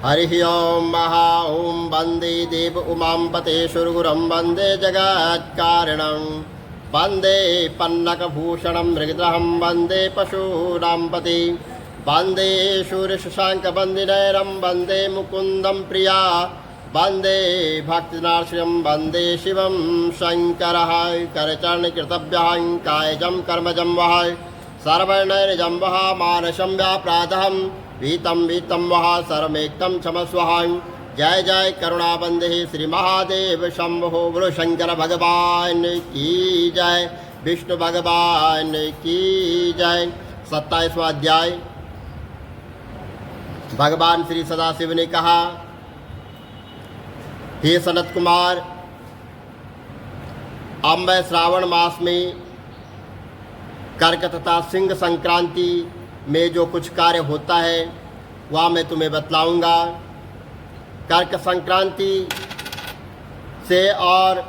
हरि ओम महा ओम वंदे देव उमां पतेशुरगुरं वंदे जगत्कारणं वंदे पन्नकभूषणं मृगद्रहं वंदे पशूनां पते वंदे शूरशशाङ्कवन्दिनयनं वंदे मुकुन्दं प्रिया वंदे भक्तिनाश्रयं वंदे शिवं शङ्करः करचरणकृतभ्यः कायजं कर्मजं वः सर्वनैर्जं वः मानसं व्याप्रादहं वीतं वः सर्वमेक्तं क्षमस्वः। जय जय करुणाबंदे श्री महादेव शंभो बोलो शंकर भगवान की जय, विष्णु भगवान की जय। 27वां अध्याय। भगवान श्री सदाशिव ने कहा, हे सनत कुमार, अब मैं श्रावण मास में कर्क तथा सिंह संक्रांति में जो कुछ कार्य होता है वह मैं तुम्हें बतलाऊंगा। कर्क संक्रांति से और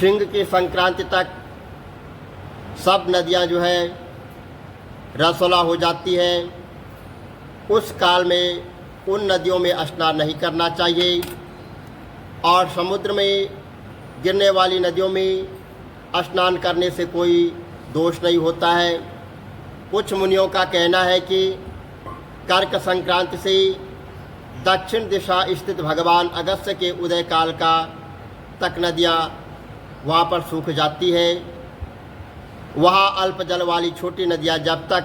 सिंह की संक्रांति तक सब नदियां जो है रसोला हो जाती है। उस काल में उन नदियों में स्नान नहीं करना चाहिए और समुद्र में गिरने वाली नदियों में स्नान करने से कोई दोष नहीं होता है। कुछ मुनियों का कहना है कि कर्क संक्रांति से दक्षिण दिशा स्थित भगवान अगस्त्य के उदय काल का तक नदियाँ वहाँ पर सूख जाती है। वहाँ अल्प जल वाली छोटी नदियाँ जब तक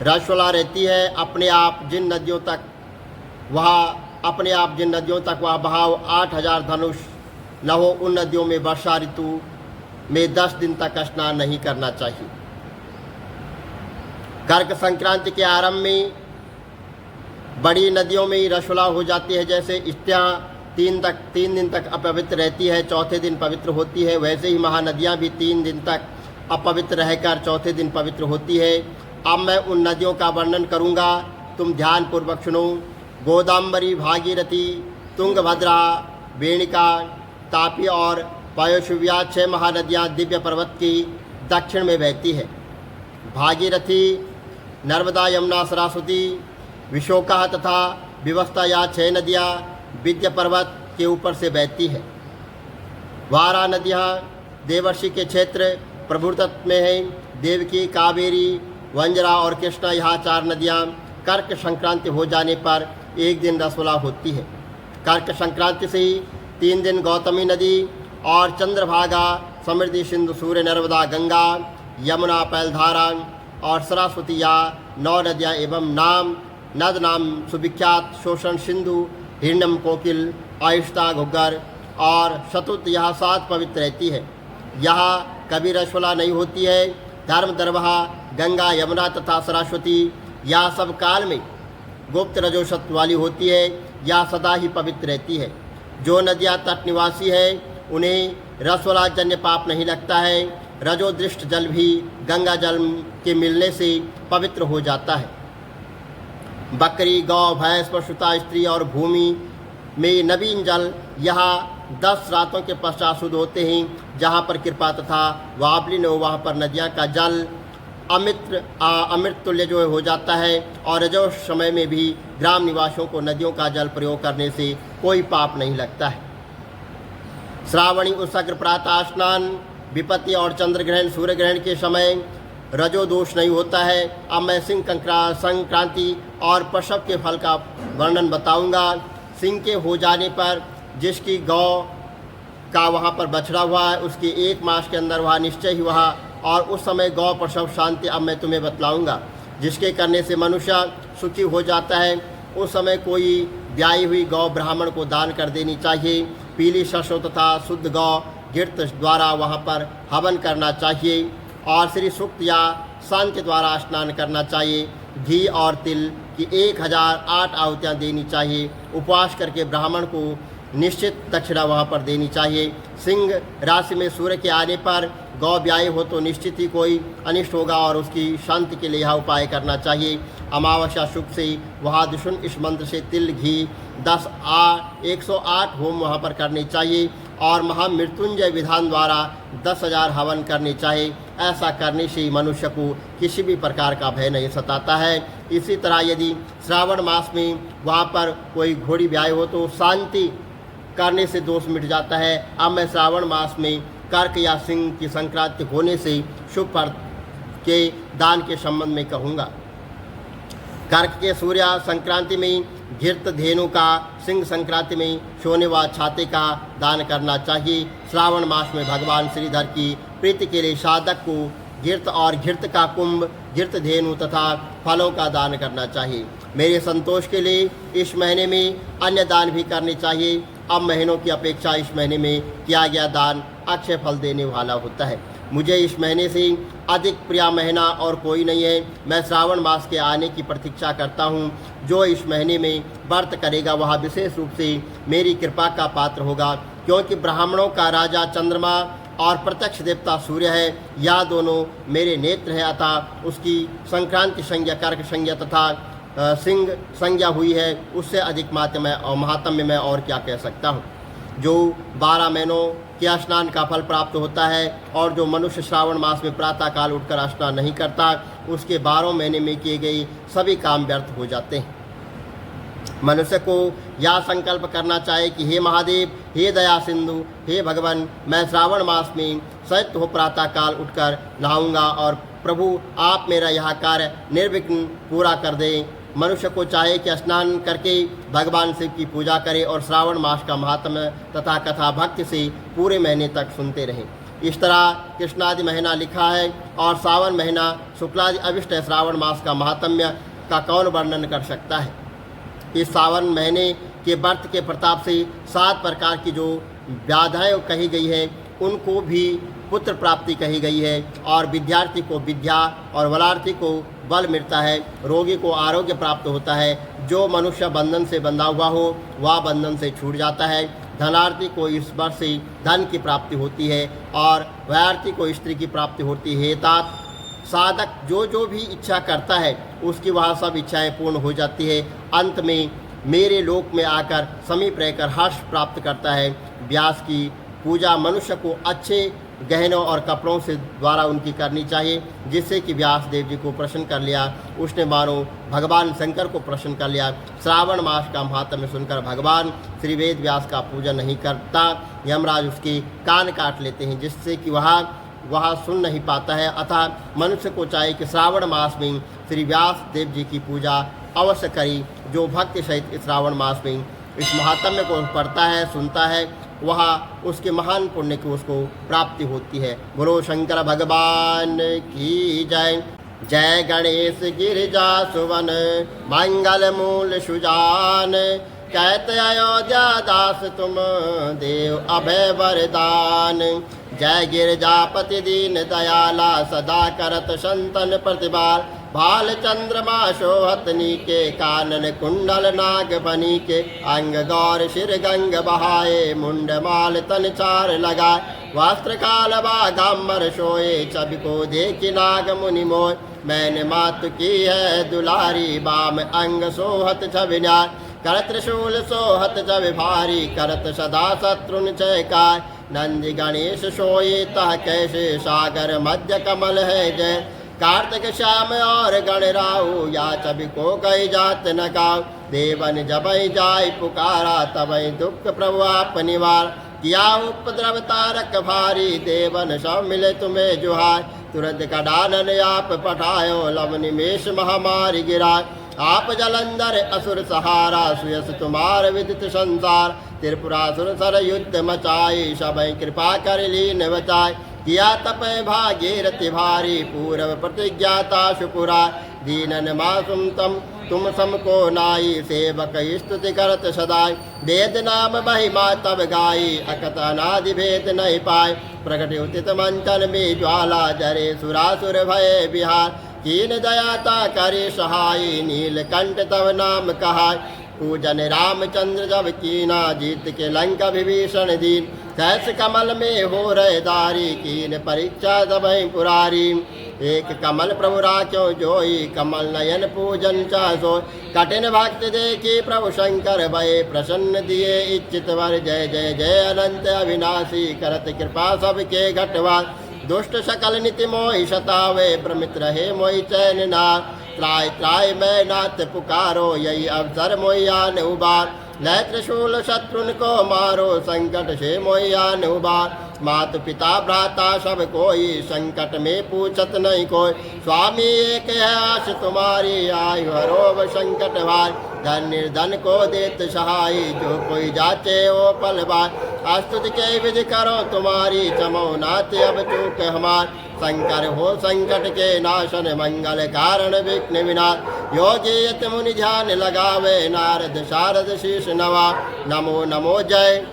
रसोला रहती है, अपने आप जिन नदियों तक वह बहाव 8000 धनुष न हो, उन नदियों में वर्षा ऋतु में 10 दिन तक स्नान नहीं करना चाहिए। कर्क संक्रांति के आरंभ में बड़ी नदियों में रसोला हो जाती है। जैसे स्त्रियाँ 3 दिन तक अपवित्र रहती है, चौथे दिन पवित्र होती है, वैसे ही महानदियाँ भी 3 दिन तक अपवित्र रहकर चौथे दिन पवित्र होती है। अब मैं उन नदियों का वर्णन करूँगा, तुम ध्यान पूर्वक सुनो। गोदावरी, भागीरथी, तुंगभद्रा, वेणिका, तापी और पयोशुव्या 6 महानदियाँ दिव्य पर्वत की दक्षिण में बहती है। भागीरथी, नर्मदा, यमुना, सरस्वती, विशोका तथा विवस्था, या 6 नदियाँ विद्या पर्वत के ऊपर से बहती है। 12 नदियाँ देवर्षि के क्षेत्र प्रभुतत्व में हैं। देवकी, कावेरी, वंजरा और कृष्णा, यहाँ 4 नदियाँ कर्क संक्रांति हो जाने पर एक दिन रसोला होती है। कर्क संक्रांति से ही 3 दिन गौतमी नदी और चंद्रभागा, समृद्धि, सिंधु, सूर्य, नर्मदा, गंगा, यमुना, पैलधारा और सरस्वती, या 9 नदियाँ एवं नद नाम सुविख्यात शोषण, सिंधु, हिरण्यम, कोकिल, आयुष्ता, घुग्गर और शतुत, यह 7 पवित्र रहती है। यहाँ कभी रसोला नहीं होती है। धर्म, दरबहा, गंगा, यमुना तथा सरस्वती यह सब काल में गुप्त रजोसत्व वाली होती है, यह सदा ही पवित्र रहती है। जो नदियाँ तट निवासी है उन्हें रसोला जन्य पाप नहीं लगता है। रजोदृष्ट जल भी गंगा जल के मिलने से पवित्र हो जाता है। बकरी, गौ, भैंस, पशुता, स्त्री और भूमि में नवीन जल यहाँ 10 रातों के पश्चात शुद्ध होते हैं। जहाँ पर कृपा तथा वाबलिन हो वहाँ पर नदियाँ का जल अमृत तुल्य जो हो जाता है। और रजो समय में भी ग्राम निवासियों को नदियों का जल प्रयोग करने से कोई पाप नहीं लगता है। श्रावणी, उषग्र, प्रातः स्नान, विपत्ति और चंद्र ग्रहण, सूर्य ग्रहण के समय रजो दोष नहीं होता है। अब मैं सिंह संक्रांति और प्रसव के फल का वर्णन बताऊंगा। सिंह के हो जाने पर जिसकी गौ का वहाँ पर बछड़ा हुआ है, उसके 1 मास के अंदर वह निश्चय ही वहाँ और उस समय गौ प्रसव शांति अब मैं तुम्हें बतलाऊंगा, जिसके करने से मनुष्य सुखी हो जाता है। उस समय कोई ब्याई हुई गौ ब्राह्मण को दान कर देनी चाहिए। पीली सरसों तथा शुद्ध गौ गिरत द्वारा वहाँ पर हवन करना चाहिए और श्री सूक्त या सान के द्वारा स्नान करना चाहिए। घी और तिल की 1008 आहुतियाँ देनी चाहिए। उपवास करके ब्राह्मण को निश्चित दक्षिणा वहाँ पर देनी चाहिए। सिंह राशि में सूर्य के आने पर गौ ब्याई हो तो निश्चित ही कोई अनिष्ट होगा और उसकी शांति के लिए यह उपाय करना चाहिए। अमावस्या शुभ से वहाँ दुष्ण इस मंत्र से तिल, घी 108 होम वहाँ पर करने चाहिए और महामृत्युंजय विधान द्वारा 10,000 हवन करने चाहिए। ऐसा करने से मनुष्य को किसी भी प्रकार का भय नहीं सताता है। इसी तरह यदि श्रावण मास में वहाँ पर कोई घोड़ी ब्याह हो तो शांति करने से दोष मिट जाता है। अब मैं श्रावण मास में कर्क या सिंह की संक्रांति होने से शुभ फल के दान के संबंध में कहूँगा। कर्क के सूर्य संक्रांति में घृत धेनु का, सिंह संक्रांति में सोने व छाते का दान करना चाहिए। श्रावण मास में भगवान श्रीधर की प्रीति के लिए साधक को घृत और घृत का कुंभ, घृत धेनु तथा फलों का दान करना चाहिए। मेरे संतोष के लिए इस महीने में अन्य दान भी करने चाहिए। अब महीनों की अपेक्षा इस महीने में किया गया दान अक्षय फल देने वाला होता है। मुझे इस महीने से अधिक प्रिय महीना और कोई नहीं है। मैं श्रावण मास के आने की प्रतीक्षा करता हूँ। जो इस महीने में व्रत करेगा वह विशेष रूप से मेरी कृपा का पात्र होगा, क्योंकि ब्राह्मणों का राजा चंद्रमा और प्रत्यक्ष देवता सूर्य है। यह दोनों मेरे नेत्र हैं, अतः उसकी संक्रांति संज्ञा, कर्क संज्ञा तथा सिंह संज्ञा हुई है। उससे अधिक महात्म्य मैं और क्या कह सकता हूँ। जो 12 महीनों के स्नान का फल प्राप्त होता है और जो मनुष्य श्रावण मास में प्रातः काल उठकर स्नान नहीं करता, उसके 12 महीने में किए गए सभी काम व्यर्थ हो जाते हैं। मनुष्य को यह संकल्प करना चाहिए कि हे महादेव, हे दया सिंधु, हे भगवान, मैं श्रावण मास में सत्य हो प्रातः काल उठकर नहाऊंगा और प्रभु आप मेरा यह कार्य निर्विघ्न पूरा कर दें। मनुष्य को चाहे कि स्नान करके भगवान शिव की पूजा करे और श्रावण मास का महात्म्य तथा कथा भक्ति से पूरे महीने तक सुनते रहें। इस तरह कृष्णादि महीना लिखा है और श्रावण महीना शुक्लादि अभिष्ट है। श्रावण मास का महात्म्य का कौन वर्णन कर सकता है। इस श्रावण महीने के व्रत के प्रताप से 7 प्रकार की जो व्याधियाँ कही गई है उनको भी पुत्र प्राप्ति कही गई है, और विद्यार्थी को विद्या और बलार्थी को बल मिलता है, रोगी को आरोग्य प्राप्त होता है। जो मनुष्य बंधन से बंधा हुआ हो वह बंधन से छूट जाता है। धनार्थी को इस वर्ष से धन की प्राप्ति होती है और वयार्थी को स्त्री की प्राप्ति होती है। तात साधक जो भी इच्छा करता है उसकी वह सब इच्छाएं पूर्ण हो जाती है। अंत में मेरे लोक में आकर समीप रहकर हर्ष प्राप्त करता है। व्यास की पूजा मनुष्य को अच्छे गहनों और कपड़ों से द्वारा उनकी करनी चाहिए, जिससे कि व्यास देव जी को प्रसन्न कर लिया। उसने मानो भगवान शंकर को प्रसन्न कर लिया। श्रावण मास का महात्म्य सुनकर भगवान श्री वेद व्यास का पूजन नहीं करता। यमराज उसके कान काट लेते हैं, जिससे कि वह सुन नहीं पाता है। अतः मनुष्य को चाहिए कि श्रावण मास में श्री व्यास देव जी की पूजा अवश्य करी। जो भक्ति सहित इस श्रावण मास में इस महात्म्य को पढ़ता है, सुनता है, वह उसके महान पुण्य की उसको प्राप्ति होती है। बोलो शंकर भगवान की जय। जय गणेश गिरिजा सुवन मंगल मूल सुजान, कहते अयोध्या दास तुम देव अभय वरदान। जय गिरिजापति दीन दयाला सदा करत संतन प्रतिबाल, भाल चंद्रमा शोहत नीके कानन कुंडल नाग बनी के, अंग गौर शिर गंग बहाए मुंड माल तन चार लगाए, वस्त्र काल बागाम्बर सोए छवि को देखी नाग मुनि मोय। मैंने मातु की है दुलारी बाम अंग सोहत छवि न्याय, कर त्रिशूल सोहत छवि भारी करत सदा शत्रुन चयकार। नंदी गणेश सोए तह कैसे सागर मध्य कमल है जय, कार्तिक श्याम और गणराऊ या छवि को गई जात न काऊ। देवन जबई जाय पुकारा तबई दुख प्रभु आप निवार, किया उपद्रव तारक भारी देवन सब मिले तुम्हें जुहार। तुरंत कडानन आप पठायो लव निमेश महामारी गिराय, आप जलंधर असुर सहारा सुयस तुम्हार विदित संसार। त्रिपुरासुर सर युद्ध मचाई सबई कृपा कर लीन बचाए, किया तपय भागीरथि भारी पूर्व प्रतिज्ञाता सुपुरा। दीनन मासुम तुम समको नाई सेवक स्तुति करत सदाई, वेद नाम महिमा तब गाई अकत अनादि भेद नहीं पाए। प्रकट उचित मंचन में ज्वाला जरे सुरासुर भय बिहार, कीन दयाता करे सहाय नीलकंठ तब नाम कहाय। पूजन रामचंद्र जब कीना जीत के लंका विभीषण दीन, कैस कमल में हो रहे दारी कीन परीक्षा दबई पुरारी। एक कमल प्रभु राख्यो जोई कमल नयन पूजन चासो, कठिन भक्त देखी प्रभु शंकर भय प्रसन्न दिए इच्छित वर। जय जय जय अनंत अविनाशी करत कृपा सबके घटवा, दुष्ट सकल नीति मोहि सतावे प्रमित रहे मोहि चैन ना। त्राय त्राय मैं नाथ पुकारो, यही अवसर मोहियान उबार। लय त्रिशूल शत्रुन को मारो, संकट से मोहियान उबार। मात पिता भ्राता सब कोई, संकट में पूछत नहीं कोई। स्वामी एक है आश तुम्हारी, आयु हरो संकट भार। धन निर्धन को देत सहाय, जो कोई जाचे ओ पल बार। अस्तुति के विधि करो तुम्हारी, चमो नाथ अब चूक हमार। शंकर हो संकट के नाशन, मंगल कारण विघ्न विनाश। योगी यत मुनि ध्यान लगावे, नारद शारद शीश नवा। नमो नमो जय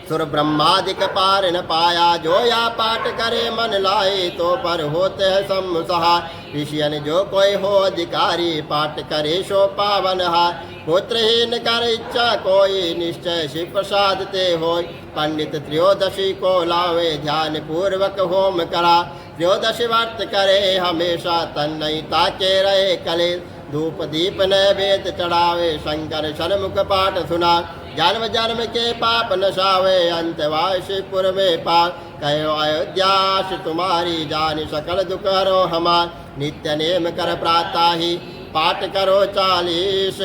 सुर ब्रह्मादिक पार न पाया, जो या पाठ करे मन लाए, तो पर होते है सम सहाय। ऋषियन जो कोई हो अधिकारी, पाठ करे सो पावन हाय। पुत्रहीन कर इच्छा कोई, निश्चय शिव प्रसाद ते होय। पंडित त्रयोदशी को लावे, ध्यान पूर्वक होम करा। त्रयोदशी व्रत करे हमेशा, तन नहीं ताके रहे कलेश। धूप दीप नैवेद्य चढ़ावे, शंकर सन्मुख पाठ सुना। जन्म जन्म के पाप नशावे, अंतवासीपुर में पार। कहो अयोध्यास तुम्हारी, जान सकल दुख हरो हमार। नित्य नेम कर प्रातः ही, पाठ करो 40।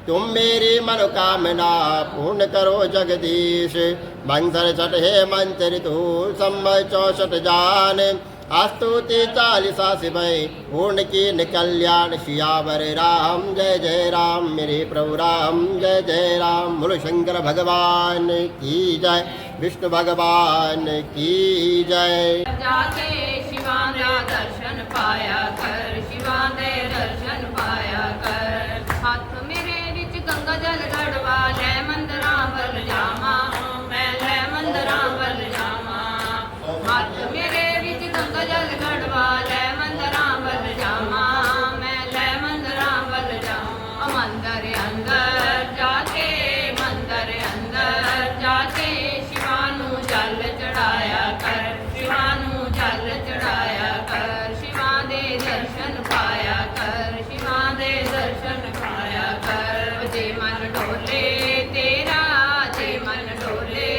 तुम मेरी मनोकामना पूर्ण करो जगदीश। मंत्र छठ हे मंत्र ऋतु, समय 64 जान। स्तुति 40 शिवय, पूर्ण की कल्याण। सियावर राम जय जय राम, मेरे प्रभु राम जय जय राम। बोलो शंकर भगवान की जय, विष्णु भगवान की जय। जाके शिवाना दर्शन पाया कर, शिवाने दर्शन पाया कर। हाथ मेरे विच गंगा जल गढ़वा, लै मंदरा वल जावा, मैं लै मंदरा वल जावा। हाथ मेरे विच गंगा जल गढ़वा, लै मंदरा वल जावा, मैं लै मंदरा वल जावा। मंदिर अंदर जाके, मंदिर अंदर जाके, शिवानू जल चढ़ाया कर, शिवानू जल चढ़ाया कर। शिवा दे दर्शन पाया कर, शिवा दे दर्शन पाया कर। जे मन डोले तेरा, जे मन डोले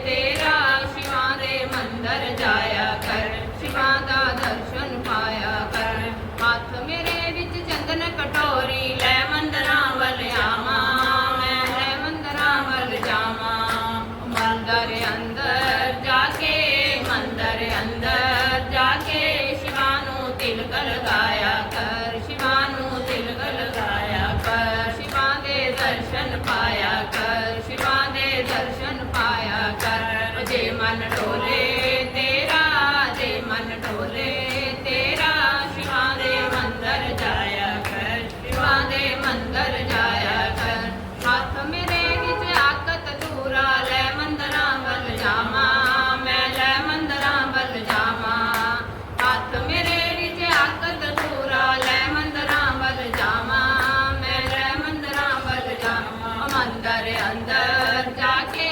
तेरा, शिवा दे मंदिर जाया कर, शिवा दा दर्शन पाया कर। हाथ मेरे विच चंदन कटोरी, लै मंदरा वल आवा, मैं लै मंदरा वल जावा। मंदिर अंदर जाके, मंदिर अंदर जाके, शिवानू तिलक लगाया कर, शिवानू तिलक लगाया कर। शिवा दे दर्शन पाया कर, शिवा दे दर्शन पाया कर। जे मन डोले तेरा, जे मन डोले तेरा, शिवा दे मंदिर जाया कर, शिवा दे मंदिर जाया कर। हाथ मेरे विच आकत दूरा, लै मंदरा वल जावा, मैं लै मंदरा वल जावा। हाथ मेरे विच आकत दूरा, लै मंदरा वल जावा, मैं लै मंदरा वल जावा। मंदिर अंदर जाके,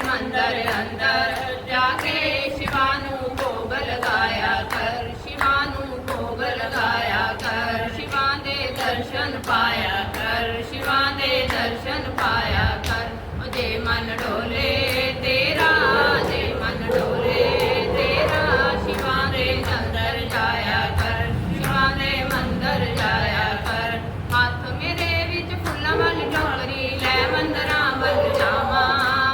मंदिर अंदर जाके, शिवानू भोग लगाया कर, शिवानू भोग लगाया कर। शिवा दे दर्शन पाया कर, शिवा दे दर्शन पाया कर। जे मन डोले तेरा, जे मन डोले तेरा, शिवा दे मंदिर जाया कर, शिवा दे मंदिर जाया कर। हाथ मेरे विच फुल्लां वाली टोकरी, लै मंदरा वल जावा,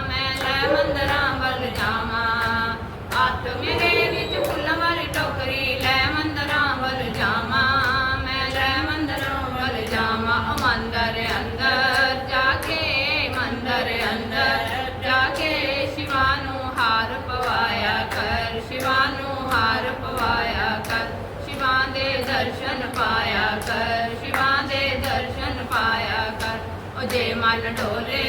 मैं लै मंदरा वल जावा। हाथ मेरे विच फुल्लां वाली टोकरी, लै मंदरा वल जावा, मैं लै मंदरा वल जावा। मंदिर अंदर जाके, मंदिर अंदर जाके, शिवानू हार पवाया कर, शिवानू हार पवाया कर। शिवा दे दर्शन पाया कर, शिवा दे दर्शन पाया कर। जे मन डोले